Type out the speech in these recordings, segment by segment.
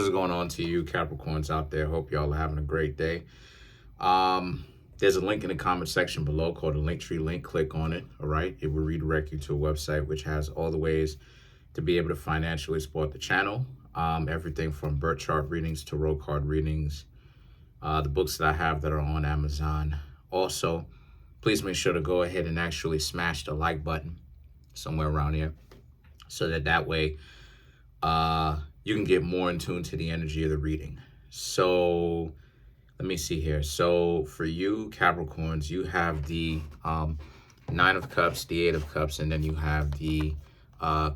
What's going on to you Capricorns out there? Hope y'all are having a great day. There's a link in the comment section below called the Linktree link. Click on it. All right, it will redirect you to a website which has all the ways to be able to financially support the channel. Everything from birth chart readings to tarot card readings. The books that I have that are on Amazon. Also, please make sure to go ahead and actually smash the like button somewhere around here, so that way you can get more in tune to the energy of the reading. So let me see here. So for you Capricorns, you have the Nine of Cups, the Eight of Cups, and then you have the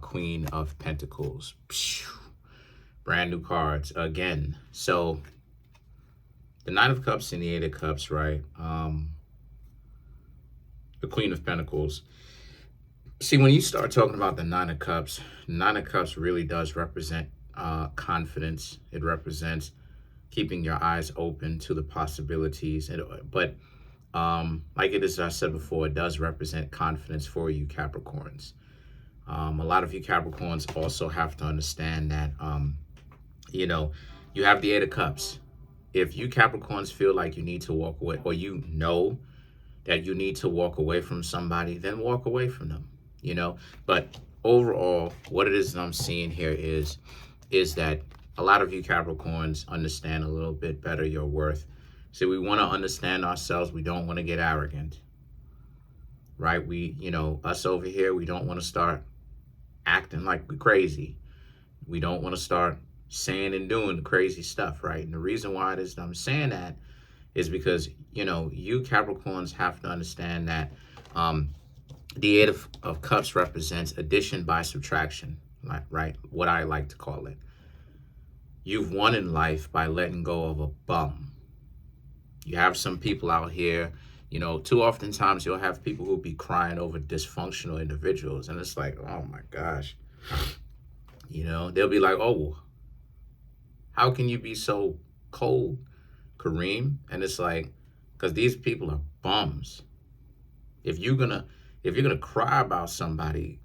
Queen of Pentacles. Brand new cards again. So the Nine of Cups and the Eight of Cups, right? The Queen of Pentacles. See, when you start talking about the Nine of Cups really does represent confidence. It represents keeping your eyes open to the possibilities. But like it is, I said before, it does represent confidence for you Capricorns. A lot of you Capricorns also have to understand that, you know, you have the Eight of Cups. If you Capricorns feel like you need to walk away, or you know that you need to walk away from somebody, then walk away from them, you know. But overall, what it is that I'm seeing here is that a lot of you Capricorns understand a little bit better your worth. See, we want to understand ourselves. We don't want to get arrogant, right? You know, us over here, we don't want to start acting like we're crazy. We don't want to start saying and doing crazy stuff, right? And the reason why it is that I'm saying that is because, you know, you Capricorns have to understand that the Eight of Cups represents addition by subtraction, right? What I like to call it. You've won in life by letting go of a bum. You have some people out here, you know, too often times you'll have people who be crying over dysfunctional individuals. And it's like, oh my gosh, you know, they'll be like, oh, how can you be so cold, Kareem? And it's like, because these people are bums. If you're gonna cry about somebody,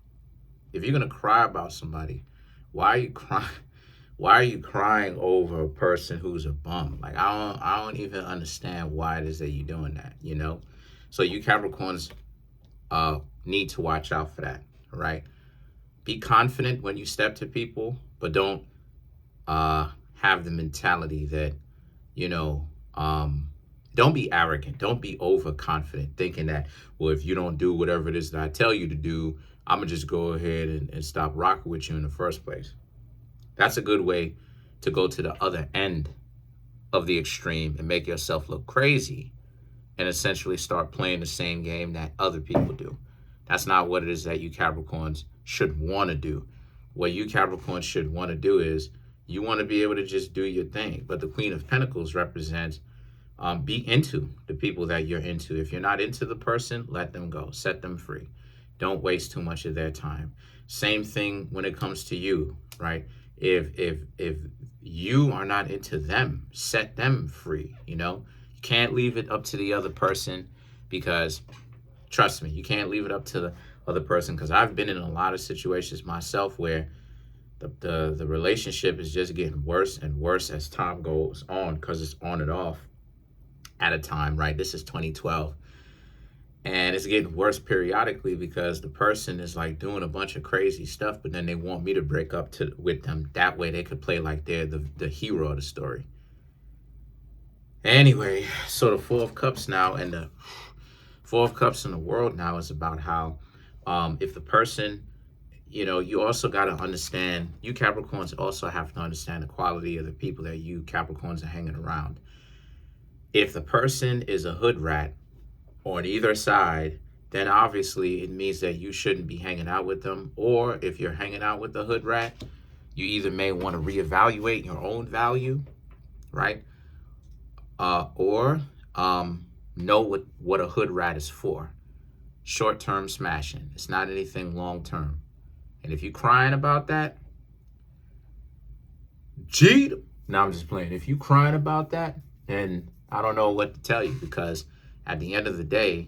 why are you crying? Why are you crying over a person who's a bum? Like, I don't even understand why it is that you're doing that, you know? So you Capricorns need to watch out for that, all right? Be confident when you step to people, but don't have the mentality that, you know, don't be arrogant. Don't be overconfident, thinking that, well, if you don't do whatever it is that I tell you to do, I'm going to just go ahead and stop rocking with you in the first place. That's a good way to go to the other end of the extreme and make yourself look crazy and essentially start playing the same game that other people do. That's not what it is that you Capricorns should want to do. What you Capricorns should want to do is you want to be able to just do your thing. But the Queen of Pentacles represents be into the people that you're into. If you're not into the person, let them go. Set them free. Don't waste too much of their time. Same thing when it comes to you, right? If you are not into them, set them free, you know? You can't leave it up to the other person, because trust me, you can't leave it up to the other person, because I've been in a lot of situations myself where the relationship is just getting worse and worse as time goes on, because it's on and off at a time, right? This is 2012. And it's getting worse periodically because the person is like doing a bunch of crazy stuff, but then they want me to break up with them. That way they could play like they're the hero of the story. Anyway, so the Four of Cups now, and the Four of Cups in the world now is about how if the person, you know, you also got to understand, you Capricorns also have to understand the quality of the people that you Capricorns are hanging around. If the person is a hood rat on either side, then obviously it means that you shouldn't be hanging out with them. Or if you're hanging out with the hood rat, you either may want to reevaluate your own value, right? Or know what a hood rat is for. Short-term smashing. It's not anything long-term. And if you're crying about that, gee, no, I'm just playing. If you're crying about that, then I don't know what to tell you, because at the end of the day,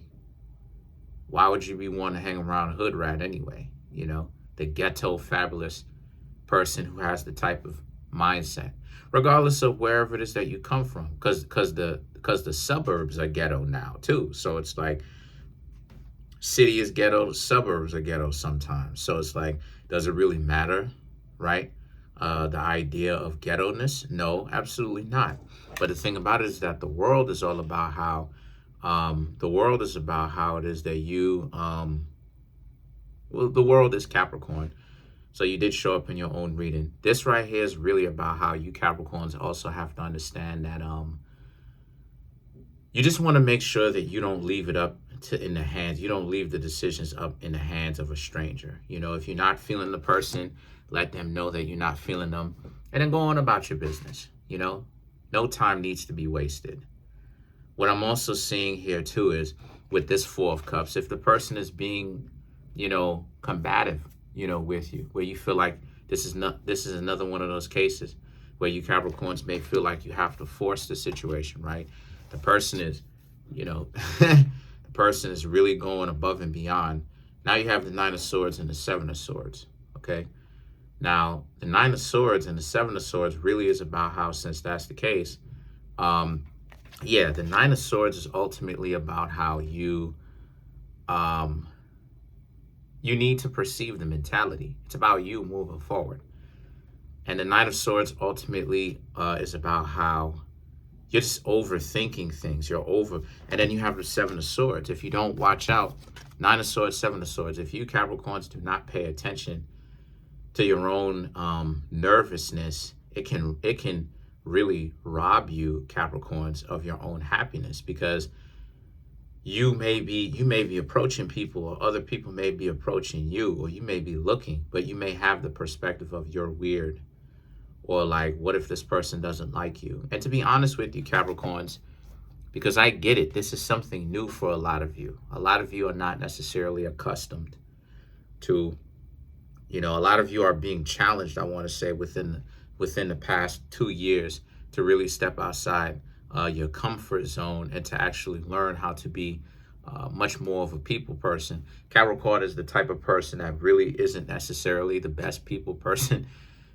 why would you be wanting to hang around a hood rat anyway? You know, the ghetto fabulous person who has the type of mindset, regardless of wherever it is that you come from, because the suburbs are ghetto now too. So it's like city is ghetto, suburbs are ghetto sometimes. So it's like, does it really matter, right? The idea of ghetto-ness? No, absolutely not. But the thing about it is that the world is all about how, the world is about how it is that you, well, the world is Capricorn. So you did show up in your own reading. This right here is really about how you Capricorns also have to understand that you just want to make sure that you don't leave it up to in the hands. You don't leave the decisions up in the hands of a stranger. You know, if you're not feeling the person, let them know that you're not feeling them, and then go on about your business. You know, no time needs to be wasted. What I'm also seeing here too is with this Four of Cups, if the person is being, you know, combative, you know, with you, where you feel like this is another one of those cases where you Capricorns may feel like you have to force the situation, right? The person is, you know, the person is really going above and beyond. Now you have the Nine of Swords and the Seven of Swords, okay? Now, the Nine of Swords and the Seven of Swords really is about how, since that's the case, yeah, the Nine of Swords is ultimately about how you need to perceive the mentality. It's about you moving forward. And the Nine of Swords ultimately is about how you're just overthinking things. And then you have the Seven of Swords. If you don't watch out, Nine of Swords, Seven of Swords, if you Capricorns do not pay attention to your own nervousness, it can really rob you, Capricorns, of your own happiness, because you may be approaching people, or other people may be approaching you, or you may be looking, but you may have the perspective of you're weird, or like, what if this person doesn't like you? And to be honest with you, Capricorns, because I get it, this is something new for a lot of you. A lot of you are not necessarily accustomed to, you know, a lot of you are being challenged, I want to say, within the past 2 years to really step outside your comfort zone and to actually learn how to be much more of a people person. Capricorn is the type of person that really isn't necessarily the best people person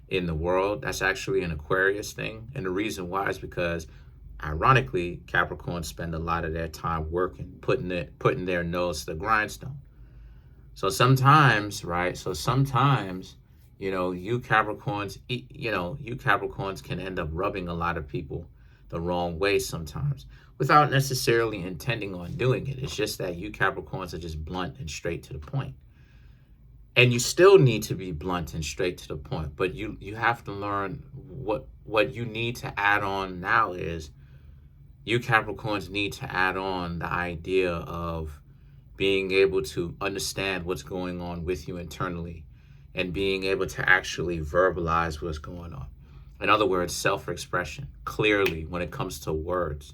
in the world. That's actually an Aquarius thing. And the reason why is because, ironically, Capricorns spend a lot of their time working, putting their nose to the grindstone. So sometimes, right? So sometimes, you know, you Capricorns can end up rubbing a lot of people the wrong way sometimes, without necessarily intending on doing it. It's just that you Capricorns are just blunt and straight to the point. And you still need to be blunt and straight to the point, but you have to learn what you need to add on now is you Capricorns need to add on the idea of being able to understand what's going on with you internally and being able to actually verbalize what's going on. In other words, self-expression clearly when it comes to words,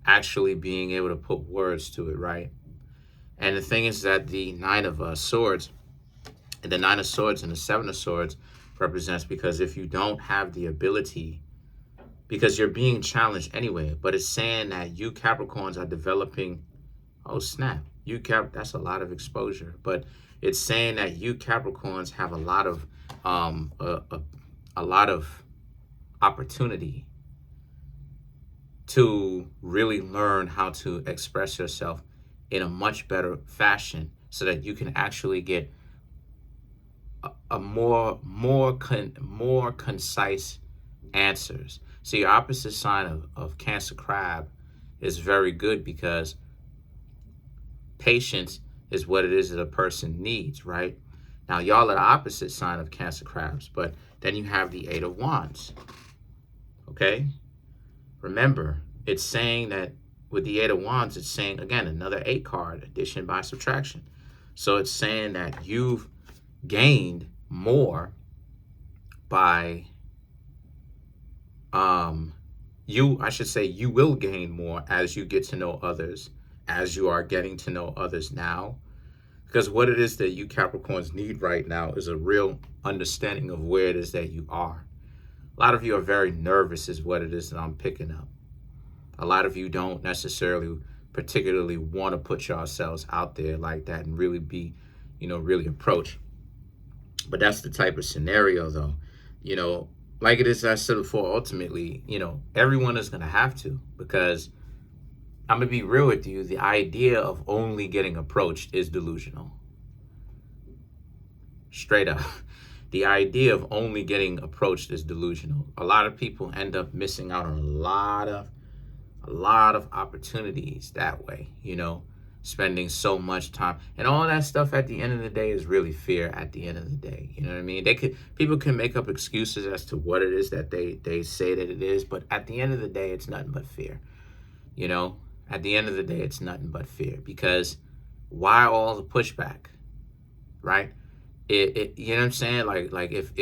actually being able to put words to it, right? And the thing is that the Nine of Swords, and the Nine of Swords and the Seven of Swords represents, because if you don't have the ability, because you're being challenged anyway, but it's saying that you Capricorns are developing, oh snap, that's a lot of exposure, but it's saying that you Capricorns have a lot of opportunity to really learn how to express yourself in a much better fashion so that you can actually get a more concise answers. So your opposite sign of Cancer Crab is very good, because patience is what it is that a person needs, right? Now, y'all are the opposite sign of Cancer Crabs, but then you have the Eight of Wands, okay? Remember, it's saying that with the Eight of Wands, it's saying, again, another 8 card, addition by subtraction. So it's saying that you've gained more by, you will gain more as you get to know others, as you are getting to know others now. Because what it is that you Capricorns need right now is a real understanding of where it is that you are. A lot of you are very nervous is what it is that I'm picking up. A lot of you don't necessarily particularly want to put yourselves out there like that and really be, really approach. But that's the type of scenario, though. like it is, I said before, ultimately, everyone is going to have to, because I'm going to be real with you. The idea of only getting approached is delusional. Straight up. The idea of only getting approached is delusional. A lot of people end up missing out on a lot of opportunities that way, spending so much time and all that stuff. At the end of the day is really fear. At the end of the day, you know what I mean? People can make up excuses as to what it is that they say that it is, but at the end of the day, it's nothing but fear. At the end of the day, it's nothing but fear, because why all the pushback, right? You know what I'm saying? Like if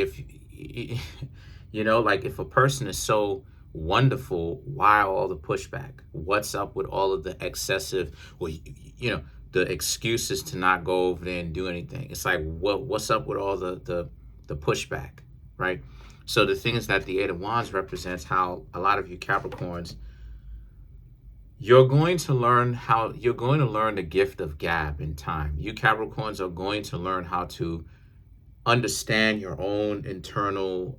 like if a person is so wonderful, why all the pushback? What's up with all of the excessive, the excuses to not go over there and do anything? It's like, what's up with all the pushback, right? So the thing is that the Eight of Wands represents how a lot of you Capricorns, you're going to learn the gift of gab in time. You Capricorns are going to learn how to understand your own internal,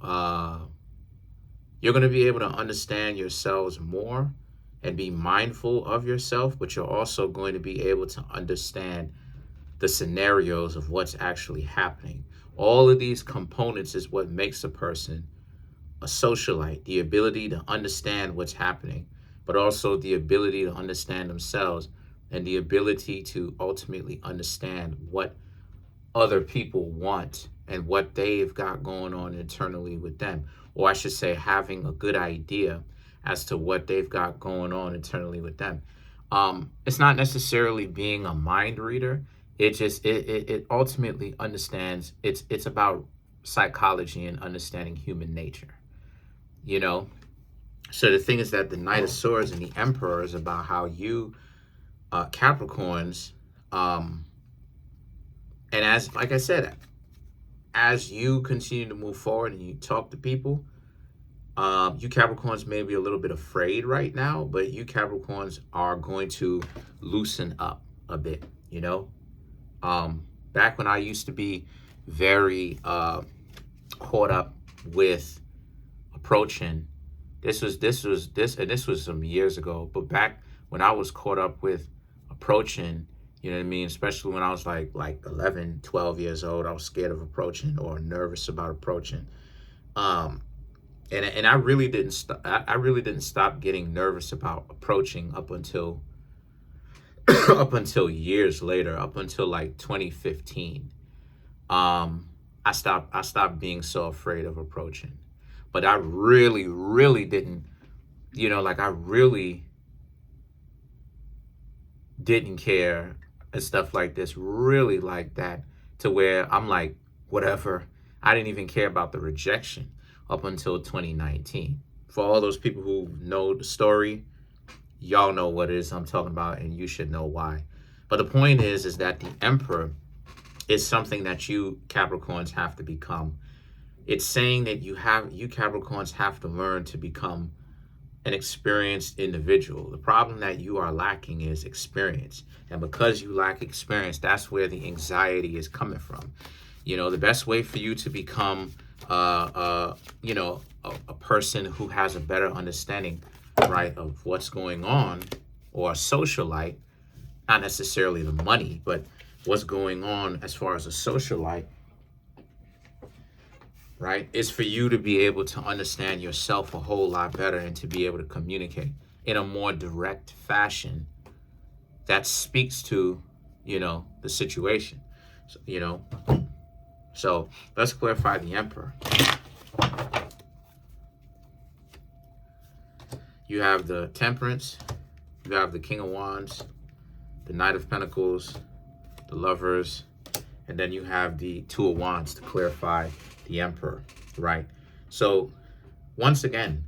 you're going to be able to understand yourselves more and be mindful of yourself, but you're also going to be able to understand the scenarios of what's actually happening. All of these components is what makes a person a socialite, the ability to understand what's happening, but also the ability to understand themselves and the ability to ultimately understand what other people want and what they've got going on internally with them. Or I should say, having a good idea as to what they've got going on internally with them. It's not necessarily being a mind reader. It ultimately understands, it's about psychology and understanding human nature, So the thing is that the Knight of Swords and the Emperor is about how you Capricorns, and as, like I said, as you continue to move forward and you talk to people, you Capricorns may be a little bit afraid right now, but you Capricorns are going to loosen up a bit, Back when I used to be very caught up with approaching, this was some years ago, but back when I was caught up with approaching, you know what I mean? Especially when I was like 11, 12 years old, I was scared of approaching or nervous about approaching. And I really didn't stop getting nervous about approaching up until years later, up until like 2015. I stopped being so afraid of approaching. But I really, really didn't, I really didn't care and stuff like this, really like that, to where I'm like, whatever. I didn't even care about the rejection up until 2019. For all those people who know the story, y'all know what it is I'm talking about, and you should know why. But the point is that the Emperor is something that you Capricorns have to become. It's saying that you Capricorns have to learn to become an experienced individual. The problem that you are lacking is experience. And because you lack experience, that's where the anxiety is coming from. The best way for you to become, a person who has a better understanding, right, of what's going on, or a socialite, not necessarily the money, but what's going on as far as a socialite, right, is for you to be able to understand yourself a whole lot better and to be able to communicate in a more direct fashion that speaks to, the situation. So let's clarify the Emperor. You have the Temperance, you have the King of Wands, the Knight of Pentacles, the Lovers, and then you have the Two of Wands to clarify the Emperor, right? So once again,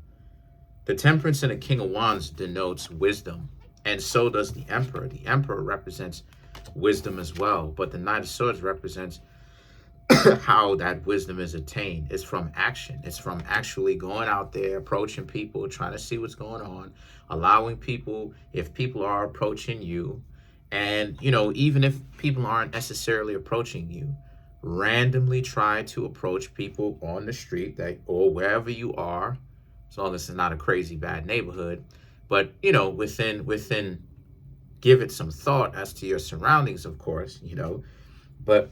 the Temperance and the King of Wands denotes wisdom, and so does the Emperor. The Emperor represents wisdom as well, but the Knight of Swords represents how that wisdom is attained. It's from action. It's from actually going out there, approaching people, trying to see what's going on, allowing people, if people are approaching you, and, even if people aren't necessarily approaching you, randomly try to approach people on the street that or wherever you are, as long as it's not a crazy bad neighborhood, but within give it some thought as to your surroundings, of course. But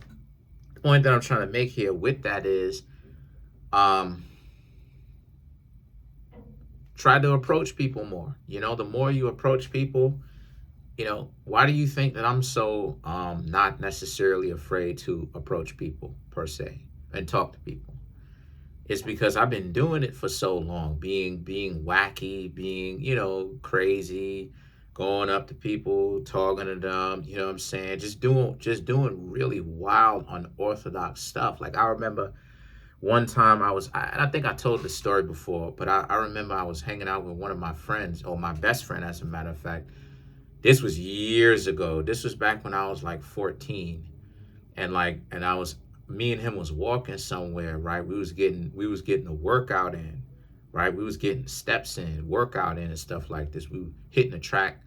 the point that I'm trying to make here with that is um try to approach people more. The more you approach people, why do you think that I'm so not necessarily afraid to approach people per se and talk to people? It's because I've been doing it for so long, being wacky, being, crazy, going up to people, talking to them, you know what I'm saying? Just doing really wild, unorthodox stuff. Like I remember one time and I think I told this story before, but I remember I was hanging out with one of my friends, or my best friend, as a matter of fact. This was years ago. This was back when I was like 14. And me and him was walking somewhere, right? We was getting a workout in, right? We was getting steps in, workout in and stuff like this. We were hitting the track,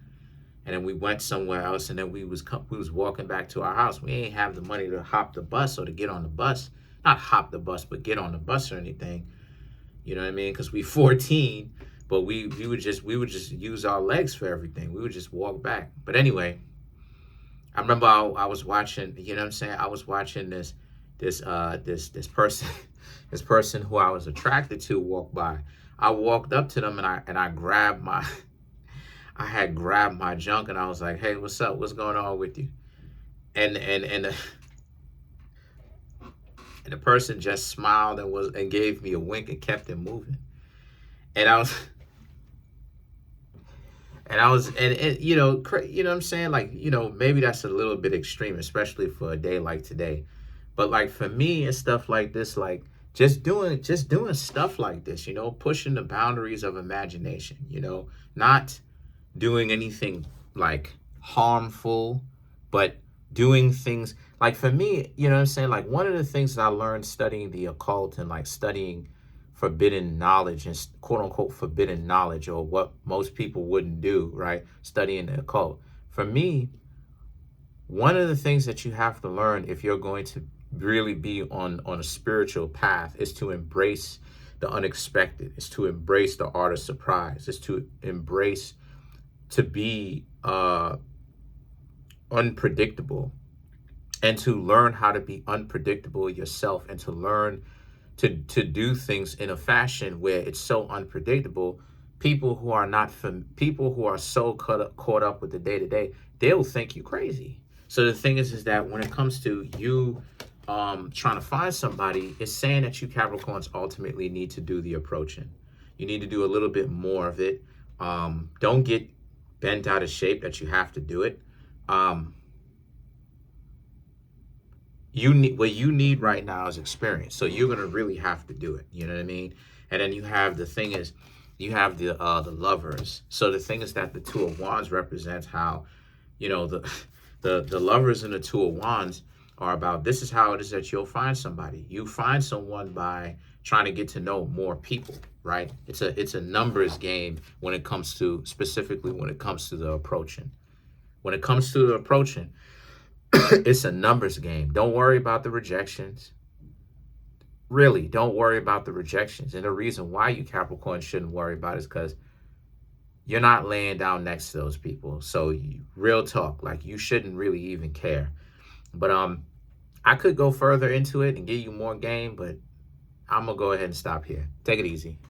and then we went somewhere else, and then we was walking back to our house. We ain't have the money to hop the bus or to get on the bus. Not hop the bus, but get on the bus or anything. You know what I mean? Because we 14, but we would just use our legs for everything. We would just walk back. But anyway, I remember I was watching. You know what I'm saying? I was watching this person this person who I was attracted to walk by. I walked up to them, and I grabbed my I had grabbed my junk, and I was like, "Hey, what's up? What's going on with you?" And the person just smiled and gave me a wink and kept it moving. And I was and you know what I'm saying? Like, maybe that's a little bit extreme, especially for a day like today. But like for me and stuff like this, like just doing stuff like this, pushing the boundaries of imagination, not doing anything like harmful, but doing things like, for me, you know what I'm saying? Like, one of the things that I learned studying the occult and like studying forbidden knowledge and quote unquote forbidden knowledge, or what most people wouldn't do, right? Studying the occult. For me, one of the things that you have to learn if you're going to really be on a spiritual path is to embrace the unexpected, is to embrace the art of surprise, is to embrace to be unpredictable, and to learn how to be unpredictable yourself, and to learn to do things in a fashion where it's so unpredictable. People who are so caught up with the day to day, they'll think you crazy. So the thing is that when it comes to you trying to find somebody, it's saying that you Capricorns ultimately need to do the approaching. You need to do a little bit more of it. Don't get bent out of shape that you have to do it. What you need right now is experience. So you're gonna really have to do it. You know what I mean? And then you have the lovers. So the thing is that the Two of Wands represents how, the lovers and the Two of Wands are about, this is how it is that you'll find somebody. You find someone by trying to get to know more people, right? It's a numbers game specifically when it comes to the approaching. When it comes to the approaching, it's a numbers game. Don't worry about the rejections. Really, don't worry about the rejections. And the reason why you Capricorn shouldn't worry about it is because you're not laying down next to those people. So real talk, like, you shouldn't really even care. But I could go further into it and give you more game, but I'm gonna go ahead and stop here. Take it easy.